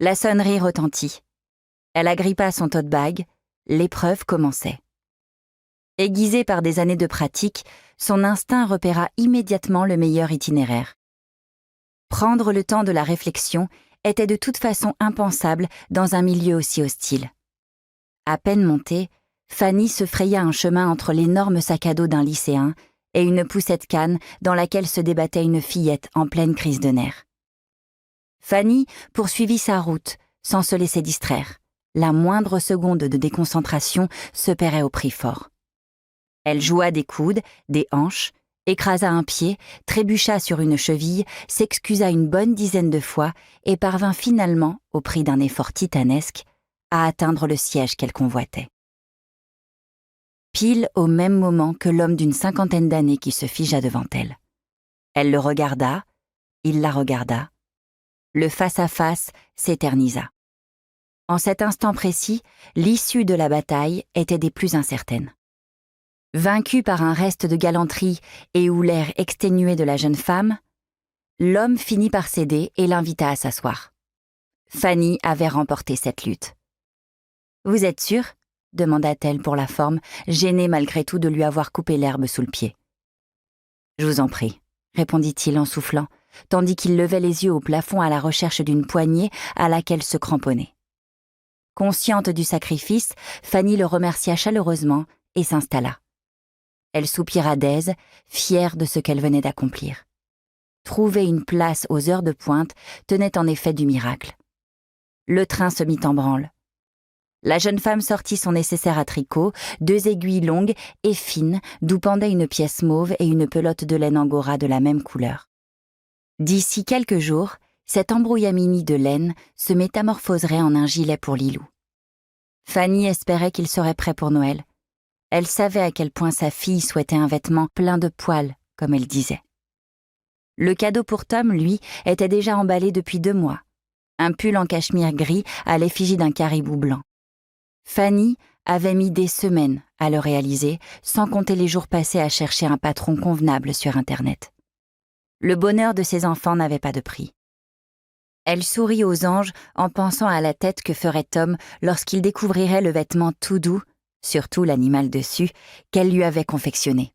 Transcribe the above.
La sonnerie retentit. Elle agrippa son tote bag. L'épreuve commençait. Aiguisé par des années de pratique, son instinct repéra immédiatement le meilleur itinéraire. Prendre le temps de la réflexion était de toute façon impensable dans un milieu aussi hostile. À peine montée, Fanny se fraya un chemin entre l'énorme sac à dos d'un lycéen et une poussette canne dans laquelle se débattait une fillette en pleine crise de nerfs. Fanny poursuivit sa route sans se laisser distraire. La moindre seconde de déconcentration se paierait au prix fort. Elle joua des coudes, des hanches, écrasa un pied, trébucha sur une cheville, s'excusa une bonne dizaine de fois et parvint finalement, au prix d'un effort titanesque, à atteindre le siège qu'elle convoitait. Pile au même moment que l'homme d'une cinquantaine d'années qui se figea devant elle. Elle le regarda, il la regarda. Le face-à-face s'éternisa. En cet instant précis, l'issue de la bataille était des plus incertaines. Vaincu par un reste de galanterie et ou l'air exténué de la jeune femme, l'homme finit par céder et l'invita à s'asseoir. Fanny avait remporté cette lutte. « Vous êtes sûre ?» demanda-t-elle pour la forme, gênée malgré tout de lui avoir coupé l'herbe sous le pied. « Je vous en prie », répondit-il en soufflant, tandis qu'il levait les yeux au plafond à la recherche d'une poignée à laquelle se cramponner. Consciente du sacrifice, Fanny le remercia chaleureusement et s'installa. Elle soupira d'aise, fière de ce qu'elle venait d'accomplir. Trouver une place aux heures de pointe tenait en effet du miracle. Le train se mit en branle. La jeune femme sortit son nécessaire à tricot, 2 aiguilles longues et fines d'où pendait une pièce mauve et une pelote de laine angora de la même couleur. D'ici quelques jours, cet embrouillamini de laine se métamorphoserait en un gilet pour Lilou. Fanny espérait qu'il serait prêt pour Noël. Elle savait à quel point sa fille souhaitait un vêtement plein de poils, comme elle disait. Le cadeau pour Tom, lui, était déjà emballé depuis 2 mois. Un pull en cachemire gris à l'effigie d'un caribou blanc. Fanny avait mis des semaines à le réaliser, sans compter les jours passés à chercher un patron convenable sur Internet. Le bonheur de ses enfants n'avait pas de prix. Elle sourit aux anges en pensant à la tête que ferait Tom lorsqu'il découvrirait le vêtement tout doux, surtout l'animal dessus, qu'elle lui avait confectionné.